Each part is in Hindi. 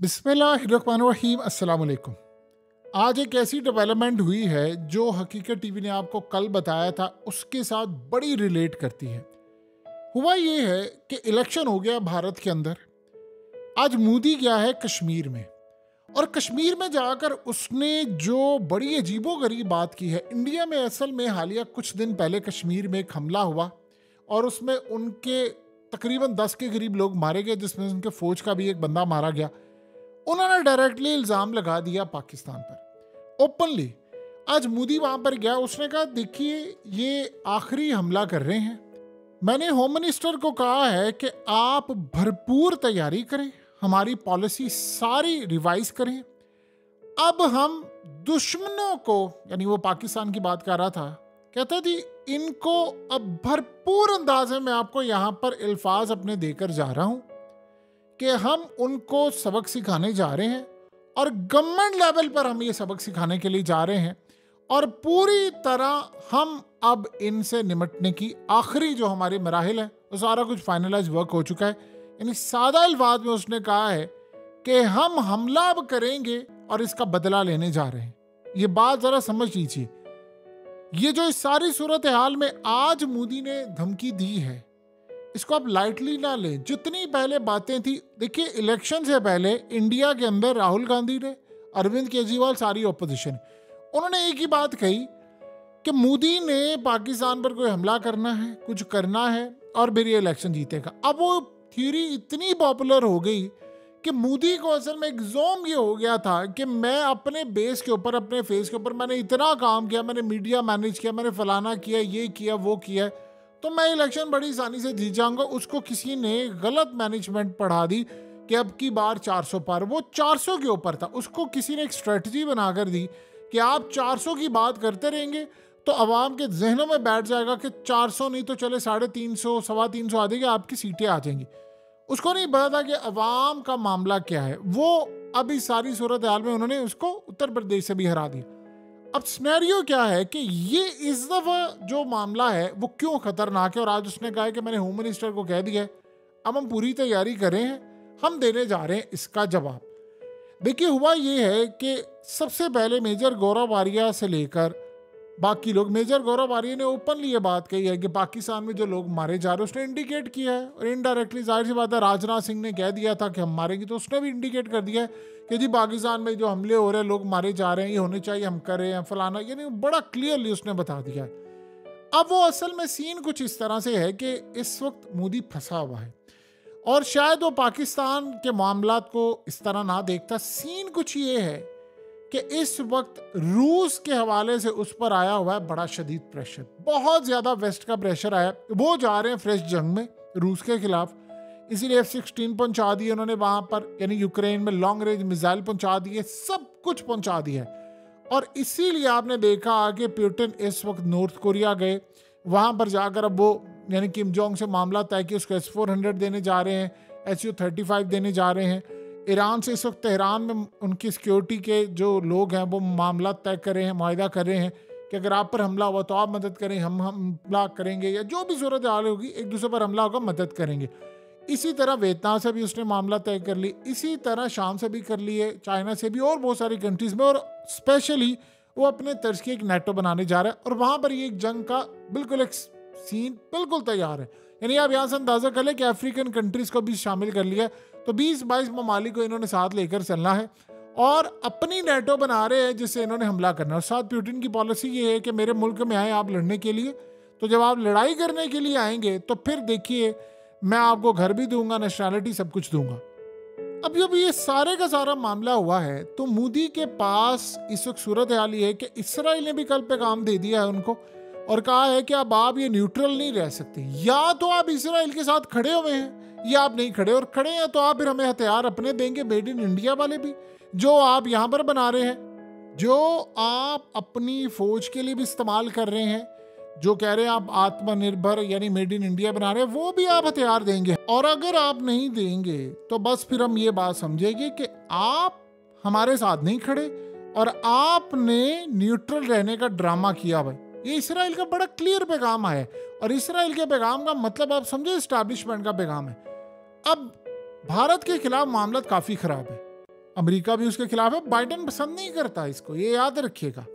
बिस्मिल्लाहिर्रहमानिर्रहीम, अस्सलाम वालेकुम। आज एक ऐसी डेवलपमेंट हुई है जो हकीकत टीवी ने आपको कल बताया था उसके साथ बड़ी रिलेट करती है। हुआ ये है कि इलेक्शन हो गया भारत के अंदर। आज मोदी गया है कश्मीर में और कश्मीर में जाकर उसने जो बड़ी अजीबोगरीब बात की है। इंडिया में असल में हालिया कुछ दिन पहले कश्मीर में एक हमला हुआ और उसमें उनके तकरीबन 10 के करीब लोग मारे गए, जिसमें उनके फौज का भी एक बंदा मारा गया। उन्होंने डायरेक्टली इल्ज़ाम लगा दिया पाकिस्तान पर, ओपनली। आज मोदी वहां पर गया, उसने कहा देखिए ये आखिरी हमला कर रहे हैं। मैंने होम मिनिस्टर को कहा है कि आप भरपूर तैयारी करें, हमारी पॉलिसी सारी रिवाइज करें। अब हम दुश्मनों को, यानी वो पाकिस्तान की बात कर रहा था, कहता थी इनको अब भरपूर अंदाजे में आपको यहां पर अल्फाज अपने देकर जा रहा हूं कि हम उनको सबक सिखाने जा रहे हैं और गवर्नमेंट लेवल पर हम ये सबक सिखाने के लिए जा रहे हैं और पूरी तरह हम अब इनसे निपटने की आखिरी जो हमारे मराहिल है वो सारा कुछ फाइनलाइज वर्क हो चुका है। यानी सादा अल्फाज में उसने कहा है कि हम हमला अब करेंगे और इसका बदला लेने जा रहे हैं। ये बात जरा समझ लीजिए। ये जो इस सारी सूरत हाल में आज मोदी ने धमकी दी है, इसको आप लाइटली ना लें। जितनी पहले बातें थी, देखिए इलेक्शन से पहले इंडिया के अंदर राहुल गांधी ने, अरविंद केजरीवाल, सारी ऑपोजिशन, उन्होंने एक ही बात कही कि मोदी ने पाकिस्तान पर कोई हमला करना है, कुछ करना है और फिर ये इलेक्शन जीतेगा। अब वो थ्योरी इतनी पॉपुलर हो गई कि मोदी को असल में एक जोम ये हो गया था कि मैं अपने बेस के ऊपर, अपने फेस के ऊपर मैंने इतना काम किया, मैंने मीडिया मैनेज किया, मैंने फलाना किया, ये किया, वो किया, तो मैं इलेक्शन बड़ी आसानी से जीत जाऊंगा। उसको किसी ने गलत मैनेजमेंट पढ़ा दी कि अब की बार 400 पार। वो 400 के ऊपर था, उसको किसी ने एक स्ट्रेटजी बनाकर दी कि आप 400 की बात करते रहेंगे तो अवाम के जहनों में बैठ जाएगा कि 400 नहीं तो चले 350, 325 आ जाएगी, आपकी सीटें आ जाएंगी। उसको नहीं पता था कि अवाम का मामला क्या है। वो अभी सारी सूरत हाल में उन्होंने उसको उत्तर प्रदेश से भी हरा दिया। अब सिनेरियो क्या है कि ये इस दफा जो मामला है वो क्यों खतरनाक है। और आज उसने कहा है कि मैंने होम मिनिस्टर को कह दिया है, अब हम पूरी तैयारी कर रहे हैं, हम देने जा रहे हैं इसका जवाब। देखिए हुआ ये है कि सबसे पहले मेजर गौरव वारिया से लेकर बाकी लोग, मेजर गौरव वारिया ने ओपनली ये बात कही है कि पाकिस्तान में जो लोग मारे जा रहे हैं उसने इंडिकेट किया है, और इनडायरेक्टली जाहिर सी बात है राजनाथ सिंह ने कह दिया था कि हम मारेंगे, तो उसने भी इंडिकेट कर दिया है कि जी पाकिस्तान में जो हमले हो रहे हैं, लोग मारे जा रहे हैं, ये होने चाहिए, हम कर रहे हैं फलाना, यानी बड़ा क्लियरली उसने बता दिया है। अब वो असल में सीन कुछ इस तरह से है कि इस वक्त मोदी फंसा हुआ है और शायद वो पाकिस्तान के मामलात को इस तरह ना देखता। सीन कुछ ये है कि इस वक्त रूस के हवाले से उस पर आया हुआ है बड़ा शदीद प्रेशर, बहुत ज्यादा वेस्ट का प्रेशर आया। वो जा रहे हैं फ्रेश जंग में रूस के खिलाफ, इसीलिए F-16 पहुंचा दिए उन्होंने वहां पर, यानी यूक्रेन में लॉन्ग रेंज मिसाइल पहुंचा दिए, सब कुछ पहुंचा दिया। और इसीलिए आपने देखा कि पुतिन इस वक्त नॉर्थ कोरिया गए, वहां पर जाकर अब वो यानी किम जोंग से मामला तय कि उसको S-400 देने जा रहे हैं, Su-35 देने जा रहे हैं। ईरान से इस वक्त तेहरान में उनकी सिक्योरिटी के जो लोग हैं वो मामला तय कर रहे हैं, मुआहदा कर रहे हैं कि अगर आप पर हमला हुआ तो आप मदद करें, हम हमला करेंगे, या जो भी सूरत हाल होगी एक दूसरे पर हमला होगा मदद करेंगे। इसी तरह वियतनाम से भी उसने मामला तय कर ली, इसी तरह शाम से भी कर लिए, चाइना से भी, और बहुत सारी कंट्रीज में। और स्पेशली वो अपने तर्ज की एक नेटो बनाने जा रहा है और वहां पर ये एक जंग का बिल्कुल एक सीन बिल्कुल तैयार है। यानी आप यहाँ से अंदाजा कर ले कि अफ्रीकन कंट्रीज को भी शामिल कर लिया, तो 20-22 ममालिक को इन्होंने साथ लेकर चलना है और अपनी नेटो बना रहे हैं जिससे इन्होंने हमला करना है। साथ पुतिन की पॉलिसी ये है कि मेरे मुल्क में आए आप लड़ने के लिए, तो जब आप लड़ाई करने के लिए आएंगे तो फिर देखिए मैं आपको घर भी दूंगा, नेशनैलिटी सब कुछ दूंगा। अब जब ये सारे का सारा मामला हुआ है तो मोदी के पास इस वक्त सूरत हाल ये है कि इसराइल ने भी कल पैगाम दे दिया है उनको और कहा है कि अब आप ये न्यूट्रल नहीं रह सकते, या तो आप इसराइल के साथ खड़े हुए हैं या आप नहीं खड़े, और खड़े हैं तो आप फिर हमें हथियार अपने देंगे, मेड इन इंडिया वाले भी जो आप यहाँ पर बना रहे हैं, जो आप अपनी फौज के लिए भी इस्तेमाल कर रहे हैं, जो कह रहे हैं आप आत्मनिर्भर यानी मेड इन इंडिया बना रहे हैं, वो भी आप हथियार देंगे। और अगर आप नहीं देंगे तो बस फिर हम ये बात समझेंगे कि आप हमारे साथ नहीं खड़े और आपने न्यूट्रल रहने का ड्रामा किया। भाई ये इसराइल का बड़ा क्लियर पैगाम है और इसराइल के पैगाम का मतलब आप समझे एस्टैब्लिशमेंट का पैगाम है। अब भारत के खिलाफ मामला काफी खराब है अमेरिका भी उसके खिलाफ है। बाइडेन पसंद नहीं करता इसको, ये याद रखिएगा।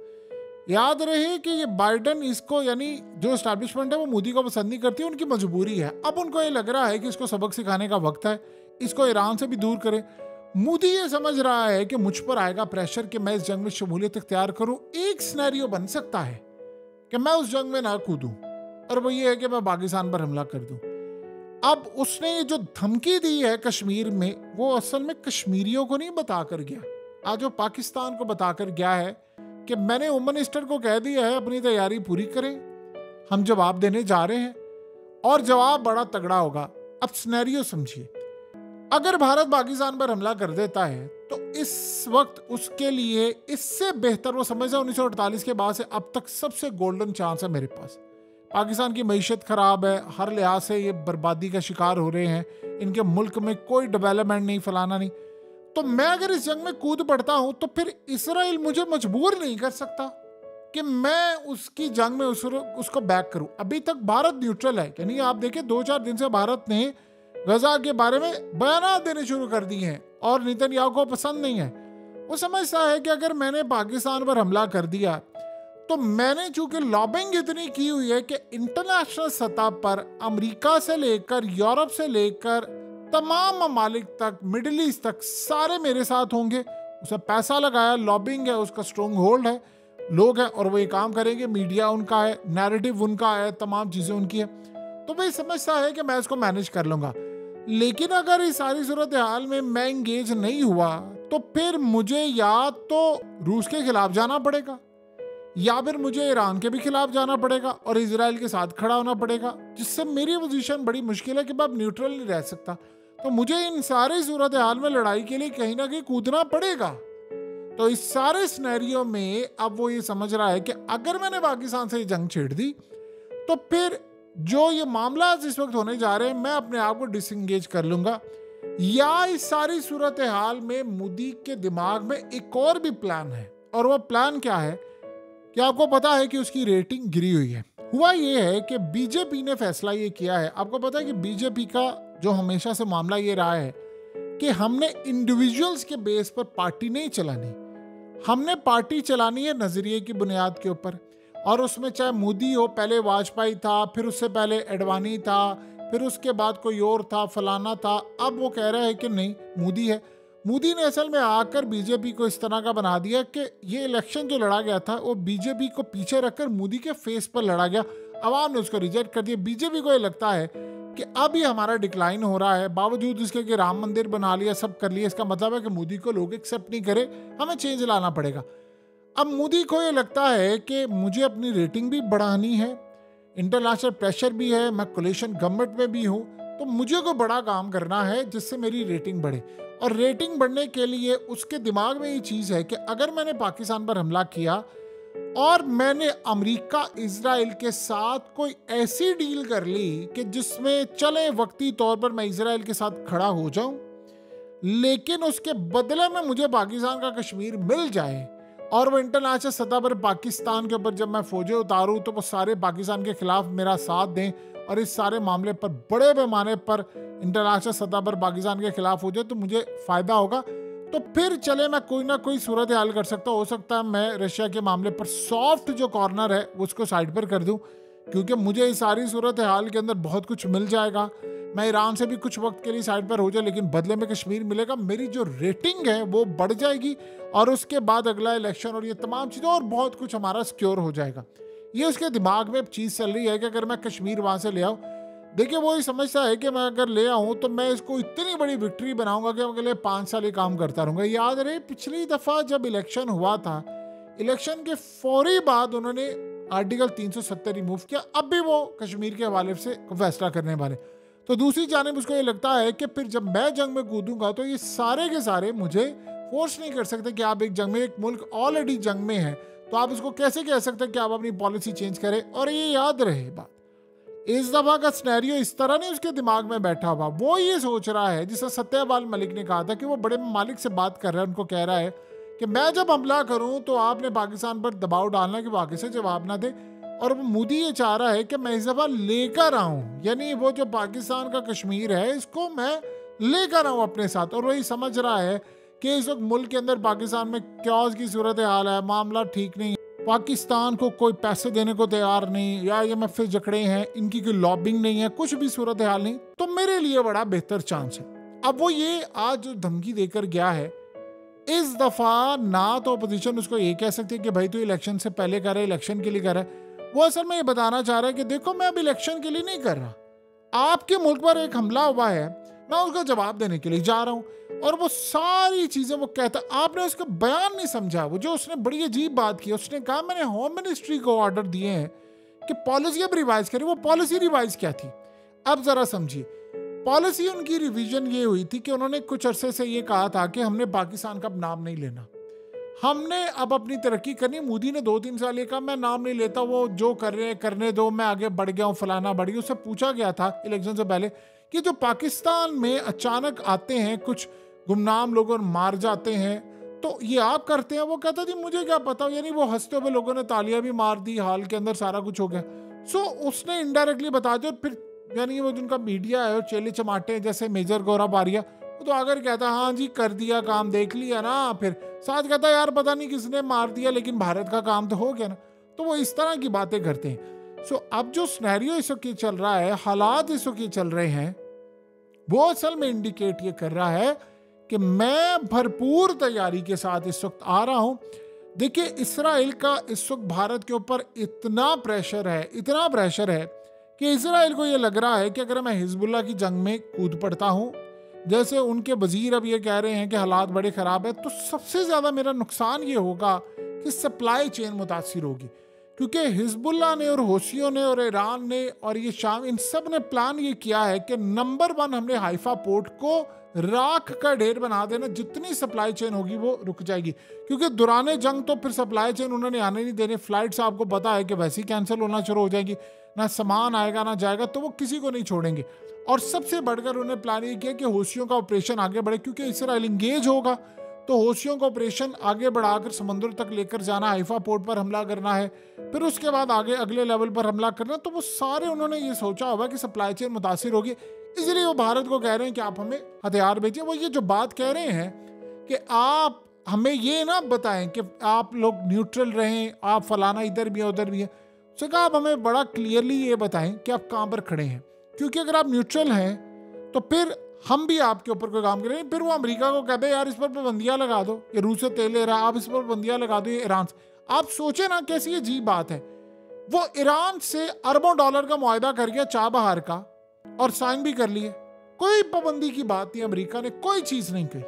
याद रहे कि ये बाइडेन इसको, यानी जो एस्टैब्लिशमेंट है वो मोदी को पसंद नहीं करती, उनकी मजबूरी है। अब उनको ये लग रहा है कि इसको सबक सिखाने का वक्त है, इसको ईरान से भी दूर करें। मोदी ये समझ रहा है कि मुझ पर आएगा प्रेशर कि मैं इस जंग में शमूलियत इख्तियार करूं। एक सिनेरियो बन सकता है कि मैं उस जंग में ना कूदूं, और वो ये है कि मैं पाकिस्तान पर हमला कर दूं। अब उसने ये जो धमकी दी है कश्मीर में, वो असल में कश्मीरियों को नहीं बताकर गया, आज वो पाकिस्तान को बताकर गया है कि मैंने होम मिनिस्टर को कह दिया है अपनी तैयारी पूरी करें, हम जवाब देने जा रहे हैं, और जवाब बड़ा तगड़ा होगा। अब सिनेरियो समझिए, अगर भारत पाकिस्तान पर हमला कर देता है तो इस वक्त उसके लिए इससे बेहतर, वो समझा 1948 के बाद से अब तक सबसे गोल्डन चांस है मेरे पास। पाकिस्तान की मईशत खराब है, हर लिहाज से ये बर्बादी का शिकार हो रहे हैं, इनके मुल्क में कोई डेवलपमेंट नहीं, फलाना नहीं। तो मैं अगर इस जंग में कूद पड़ता हूं तो फिर इसराइल मुझे मजबूर नहीं कर सकता कि मैं उसकी जंग में उसको बैक करूं। अभी तक भारत न्यूट्रल है, यानी आप देखिए 2-4 दिन से भारत ने गजा के बारे में बयान देने शुरू कर दिए हैं और नेतन्याहू को पसंद नहीं है। वो समझता है कि अगर मैंने पाकिस्तान पर हमला कर दिया तो मैंने चूंकि लॉबिंग इतनी की हुई है कि इंटरनेशनल सतह पर अमेरिका से लेकर यूरोप से लेकर तमाम ममालिक तक, मिडिल ईस्ट तक, सारे मेरे साथ होंगे। उसे पैसा लगाया, लॉबिंग है, उसका स्ट्रॉन्ग होल्ड है, लोग हैं और वो ये काम करेंगे, मीडिया उनका है, नैरेटिव उनका है, तमाम चीज़ें उनकी है। तो वही समझता है कि मैं इसको मैनेज कर लूँगा। लेकिन अगर इस सारी सूरत हाल में मैं इंगेज नहीं हुआ तो फिर मुझे या तो रूस के खिलाफ जाना पड़ेगा या फिर मुझे ईरान के भी खिलाफ जाना पड़ेगा और इजराइल के साथ खड़ा होना पड़ेगा, जिससे मेरी पोजीशन बड़ी मुश्किल है कि मैं अब न्यूट्रल नहीं रह सकता। तो मुझे इन सारे सूरत हाल में लड़ाई के लिए कहीं ना कहीं कूदना पड़ेगा। तो इस सारे सिनेरियो में अब वो ये समझ रहा है कि अगर मैंने पाकिस्तान से जंग छेड़ दी तो फिर जो ये मामला इस वक्त होने जा रहे हैं, मैं अपने आप को डिसंगेज कर लूंगा। या इस सारी सूरत हाल में मोदी के दिमाग में एक और भी प्लान है, और वो प्लान क्या है कि आपको पता है कि उसकी रेटिंग गिरी हुई है। हुआ ये है कि बीजेपी ने फैसला ये किया है, आपको पता है कि बीजेपी का जो हमेशा से मामला ये रहा है कि हमने इंडिविजुअल्स के बेस पर पार्टी नहीं चलानी, हमने पार्टी चलानी है नजरिए की बुनियाद के ऊपर। और उसमें चाहे मोदी हो, पहले वाजपेयी था, फिर उससे पहले एडवाणी था, फिर उसके बाद कोई और था, फलाना था। अब वो कह रहा है कि नहीं, मोदी है। मोदी ने असल में आकर बीजेपी को इस तरह का बना दिया कि ये इलेक्शन जो लड़ा गया था वो बीजेपी को पीछे रखकर मोदी के फेस पर लड़ा गया। आवाम ने उसको रिजेक्ट कर दिया। बीजेपी को ये लगता है कि अब ये हमारा डिक्लाइन हो रहा है, बावजूद इसके कि राम मंदिर बना लिया, सब कर लिया, इसका मतलब है कि मोदी को लोग एक्सेप्ट नहीं करे, हमें चेंज लाना पड़ेगा। अब मोदी को ये लगता है कि मुझे अपनी रेटिंग भी बढ़ानी है, इंटरनेशनल प्रेशर भी है, मैं कोलिशन गवर्नमेंट में भी हूँ, तो मुझे कोई बड़ा काम करना है जिससे मेरी रेटिंग बढ़े। और रेटिंग बढ़ने के लिए उसके दिमाग में ये चीज़ है कि अगर मैंने पाकिस्तान पर हमला किया और मैंने अमेरिका इजराइल के साथ कोई ऐसी डील कर ली कि जिसमें चले वक्ती तौर पर मैं इजराइल के साथ खड़ा हो जाऊं, लेकिन उसके बदले में मुझे पाकिस्तान का कश्मीर मिल जाए और वो इंटरनेशनल सतह पर पाकिस्तान के ऊपर जब मैं फौजें उतारूं तो वो सारे पाकिस्तान के खिलाफ मेरा साथ दें और इस सारे मामले पर बड़े पैमाने पर इंटरनेशनल सतह पर पाकिस्तान के खिलाफ हो जाए तो मुझे फ़ायदा होगा। तो फिर चले मैं कोई ना कोई सूरत हाल कर सकता हूँ। हो सकता है मैं रशिया के मामले पर सॉफ्ट जो कॉर्नर है उसको साइड पर कर दूँ, क्योंकि मुझे इस सारी सूरत हाल के अंदर बहुत कुछ मिल जाएगा। मैं ईरान से भी कुछ वक्त के लिए साइड पर हो जाए, लेकिन बदले में कश्मीर मिलेगा, मेरी जो रेटिंग है वो बढ़ जाएगी और उसके बाद अगला इलेक्शन और ये तमाम चीज़ें और बहुत कुछ हमारा सिक्योर हो जाएगा। ये उसके दिमाग में चीज़ चल रही है कि अगर मैं कश्मीर वहाँ से ले आऊँ, देखिए वो ही समझता है कि मैं अगर ले आऊँ तो मैं इसको इतनी बड़ी विक्ट्री बनाऊंगा कि अगले 5 साल ये काम करता रहूँगा। याद रहे पिछली दफ़ा जब इलेक्शन हुआ था, इलेक्शन के फौरी बाद उन्होंने आर्टिकल 370 रिमूव किया, अब भी वो कश्मीर के हवाले से फैसला करने वाले। तो दूसरी जानिब उसको ये लगता है कि फिर जब मैं जंग में कूदूंगा तो ये सारे के सारे मुझे फोर्स नहीं कर सकते कि आप एक जंग में, एक मुल्क ऑलरेडी जंग में है तो आप उसको कैसे कह सकते हैं कि आप अपनी पॉलिसी चेंज करें। और ये याद रहे बात, इस दफा का सिनेरियो इस तरह नहीं उसके दिमाग में बैठा हुआ, वो ये सोच रहा है, जिसे सत्यपाल मलिक ने कहा था कि वो बड़े ममालिक से बात कर रहा है, उनको कह रहा है कि मैं जब हमला करूं तो आपने पाकिस्तान पर दबाव डालना कि वो आगे से जवाब ना दे। और वो मोदी ये चाह रहा है कि मैं इस दफा लेकर आऊं, यानी वो जो पाकिस्तान का कश्मीर है इसको मैं लेकर आऊं अपने साथ। और वही समझ रहा है कि इस वक्त मुल्क के अंदर पाकिस्तान में क्यास की सूरत हाल है, मामला ठीक नहीं है, पाकिस्तान को कोई पैसे देने को तैयार नहीं, या IMF से जकड़े हैं, इनकी कोई लॉबिंग नहीं है, कुछ भी सूरत हाल नहीं, तो मेरे लिए बड़ा बेहतर चांस है। अब वो ये आज जो धमकी देकर गया है, इस दफा ना तो अपोजिशन उसको ये कह सकती है कि भाई तू इलेक्शन से पहले कर रहा है, इलेक्शन के लिए कर रहा है। वो असल में ये बताना चाह रहा है कि देखो मैं अब इलेक्शन के लिए नहीं कर रहा, आपके मुल्क पर एक हमला हुआ है, मैं उसका जवाब देने के लिए जा रहा हूं। और वो सारी चीजें वो कहता, आपने उसका बयान नहीं समझा। वो जो उसने बड़ी अजीब बात की, उसने कहा मैंने होम मिनिस्ट्री को ऑर्डर दिए हैं कि पॉलिसी अब रिवाइज करें। वो पॉलिसी रिवाइज क्या थी, अब जरा समझिए। पॉलिसी उनकी रिवीजन ये हुई थी कि उन्होंने कुछ अरसे से ये कहा था कि हमने पाकिस्तान का नाम नहीं लेना, हमने अब अपनी तरक्की करनी। मोदी ने 2-3 साल ये कहा मैं नाम नहीं लेता, वो जो कर रहे हैं करने दो, मैं आगे बढ़ गया हूँ, फलाना बढ़ गया। उससे पूछा गया था इलेक्शन से पहले कि जो पाकिस्तान में अचानक आते हैं कुछ गुमनाम लोग और मार जाते हैं, तो ये आप करते हैं? वो कहता थी मुझे क्या पता, यानी वो हंसते हुए लोगों ने तालियां भी मार दी, हाल के अंदर सारा कुछ हो गया। सो उसने इनडायरेक्टली बता दिया। और फिर यानी वो जिनका मीडिया है और चेले चमाटे जैसे मेजर गौरव बारिया, वो तो आकर कहता हाँ जी कर दिया काम, देख लिया ना, फिर साथ कहता यार पता नहीं किसने मार दिया लेकिन भारत का काम तो हो गया ना। तो वो इस तरह की बातें करते हैं। सो अब जो सिनेरियो इस वक्त चल रहा है, हालात इस वक्त चल रहे हैं, वो असल में इंडिकेट ये कर रहा है कि मैं भरपूर तैयारी के साथ इस वक्त आ रहा हूं। देखिए इसराइल का इस वक्त भारत के ऊपर इतना प्रेशर है कि इसराइल को ये लग रहा है कि अगर मैं हिजबुल्लाह की जंग में कूद पड़ता हूं, जैसे उनके वजीर अब ये कह रहे हैं कि हालात बड़े ख़राब है, तो सबसे ज़्यादा मेरा नुकसान ये होगा कि सप्लाई चेन मुतासिर होगी। क्योंकि हिजबुल्लाह ने और हौसियों ने और ईरान ने और ये शाम, इन सब ने प्लान ये किया है कि नंबर 1 हमने हाइफा पोर्ट को राख का ढेर बना देना, जितनी सप्लाई चेन होगी वो रुक जाएगी। क्योंकि दौरान जंग तो फिर सप्लाई चेन उन्होंने आने नहीं देने, फ्लाइट्स आपको पता है कि वैसे ही कैंसिल होना शुरू हो जाएगी, ना सामान आएगा ना जाएगा, तो वो किसी को नहीं छोड़ेंगे। और सबसे बढ़कर उन्होंने प्लान ये किया कि हौसियों का ऑपरेशन आगे बढ़े, क्योंकि इसराइल इंगेज होगा तो हौसियों का ऑपरेशन आगे बढ़ाकर समुद्र तक लेकर जाना, हाइफा पोर्ट पर हमला करना है, फिर उसके बाद आगे अगले लेवल पर हमला करना। तो वो सारे उन्होंने ये सोचा होगा कि सप्लाई चेन मुतासिर होगी, इसलिए वो भारत को कह रहे हैं कि आप हमें हथियार भेजिए। वो ये जो बात कह रहे हैं कि आप हमें ये ना बताएं कि आप लोग न्यूट्रल रहें, आप फलाना इधर भी है उधर भी है, तो कहा आप हमें बड़ा क्लियरली ये बताएं कि आप कहाँ पर खड़े हैं। क्योंकि अगर आप न्यूट्रल हैं तो फिर हम भी आपके ऊपर कोई काम करें। फिर वो अमेरिका को कहते हैं यार इस पर पाबंदियां लगा दो, ये रूस से तेल ले रहा है, आप इस पर पाबंदियां लगा दो, ये ईरान से। आप सोचे ना कैसी अजीब बात है। वो ईरान से अरबों डॉलर का मुआहदा कर गया चाबहार का, और साइन भी कर लिए, कोई पाबंदी की बात नहीं, अमेरिका ने कोई चीज नहीं कही।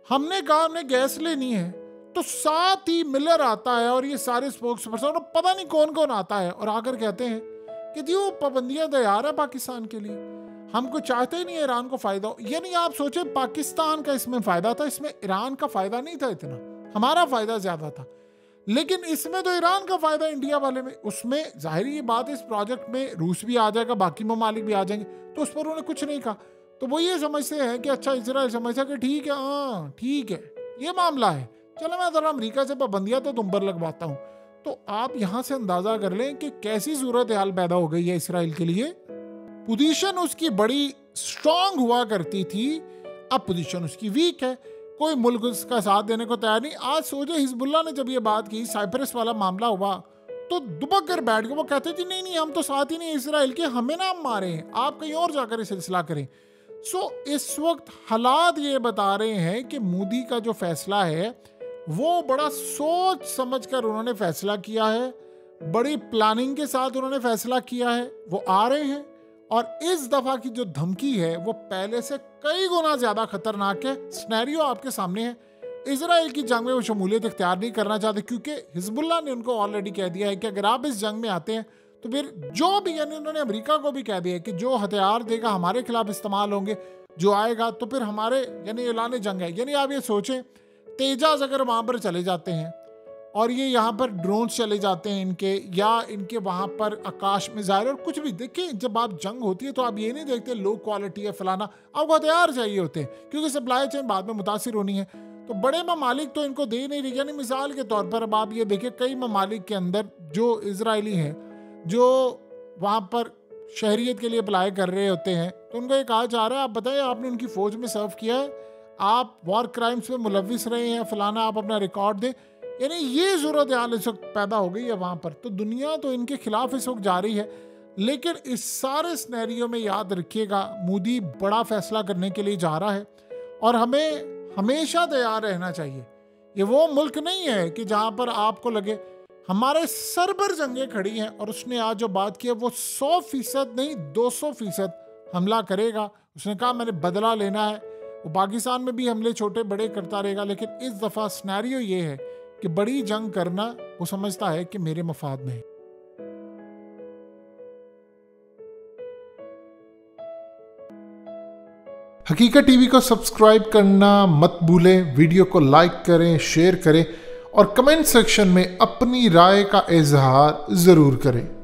हमने कहा हमने गैस लेनी है, तो साथ ही मिलर आता है और ये सारे स्पोक्स पर्सन पता नहीं कौन कौन आता है और आकर कहते हैं कि जी वो पाबंदियां तैयार है पाकिस्तान के लिए, हमको चाहते ही नहीं है ईरान को फायदा हो। यानी आप सोचे पाकिस्तान का इसमें फायदा था, इसमें ईरान का फायदा नहीं था इतना, हमारा फायदा ज्यादा था। लेकिन इसमें तो ईरान का फायदा इंडिया वाले में, उसमें जाहिर ये बात, इस प्रोजेक्ट में रूस भी आ जाएगा, बाकी ममालिक भी आ जाएंगे, तो उस पर उन्होंने कुछ नहीं कहा। तो वो ये समझते हैं कि अच्छा इसराइल समझता कि ठीक है, हाँ ठीक है ये मामला है, चलो मैं जरा अमेरिका से पाबंदियां तो तुम पर लगवाता हूँ। तो आप यहाँ से अंदाजा कर लें कि कैसी सूरत हाल पैदा हो गई है इसराइल के लिए। पोजीशन उसकी बड़ी स्ट्रांग हुआ करती थी, अब पोजीशन उसकी वीक है, कोई मुल्क उसका साथ देने को तैयार नहीं। आज सोचे हिजबुल्लाह ने जब ये बात की, साइप्रस वाला मामला हुआ, तो दुबक कर बैठ गए। वो कहते थे नहीं नहीं हम तो साथ ही नहीं इसराइल के, हमें ना मारे, आप कहीं और जाकर सिलसिला करें। सो इस वक्त हालात ये बता रहे हैं कि मोदी का जो फैसला है वो बड़ा सोच समझकर उन्होंने फैसला किया है, बड़ी प्लानिंग के साथ उन्होंने फैसला किया है। वो आ रहे हैं और इस दफा की जो धमकी है वो पहले से कई गुना ज्यादा खतरनाक है। सिनेरियो आपके सामने है, इजराइल की जंग में वो शमूलियत इख्तियार नहीं करना चाहते, क्योंकि हिजबुल्लाह ने उनको ऑलरेडी कह दिया है कि अगर आप इस जंग में आते हैं तो फिर जो भी, यानी उन्होंने अमेरिका को भी कह दिया है कि जो हथियार देगा हमारे खिलाफ इस्तेमाल होंगे, जो आएगा तो फिर हमारे, यानी ऐलान जंग है। यानी आप ये सोचें तेजाज अगर वहां पर चले जाते हैं और ये यहाँ पर ड्रोन चले जाते हैं इनके, या इनके वहाँ पर आकाश में ज़ाहिर, और कुछ भी देखें, जब आप जंग होती है तो आप ये नहीं देखते लो क्वालिटी है फलाना, आपको हथियार चाहिए होते हैं क्योंकि सप्लाई चेन बाद में मुतासिर होनी है। तो बड़े ममालिक तो इनको दे नहीं रही। यानी मिसाल के तौर पर अब आप ये देखिए कई ममालिक के अंदर जो इजरायली हैं, जो वहाँ पर शहरियत के लिए अप्लाई कर रहे होते हैं, तो उनको ये कहा जा रहा है आप बताइए आपने उनकी फ़ौज में सर्व किया है, आप वॉर क्राइम्स में मुलविस रहे हैं, फलाना, आप अपना रिकॉर्ड दें। यानी ये सूरत हाल इस वक्त पैदा हो गई है वहाँ पर। तो दुनिया तो इनके खिलाफ इस वक्त जा रही है, लेकिन इस सारे सिनेरियो में याद रखिएगा मोदी बड़ा फैसला करने के लिए जा रहा है और हमें हमेशा तैयार रहना चाहिए। ये वो मुल्क नहीं है कि जहाँ पर आपको लगे हमारे सर पर जंगें खड़ी हैं और उसने आज जो बात की है वो 100% नहीं 200% हमला करेगा। उसने कहा मैंने बदला लेना है। वो पाकिस्तान में भी हमले छोटे बड़े करता रहेगा, लेकिन इस दफ़ा सिनेरियो ये है कि बड़ी जंग करना वो समझता है कि मेरे मफाद में है। हकीकत टीवी को सब्सक्राइब करना मत भूलें, वीडियो को लाइक करें, शेयर करें और कमेंट सेक्शन में अपनी राय का इजहार ज़रूर करें।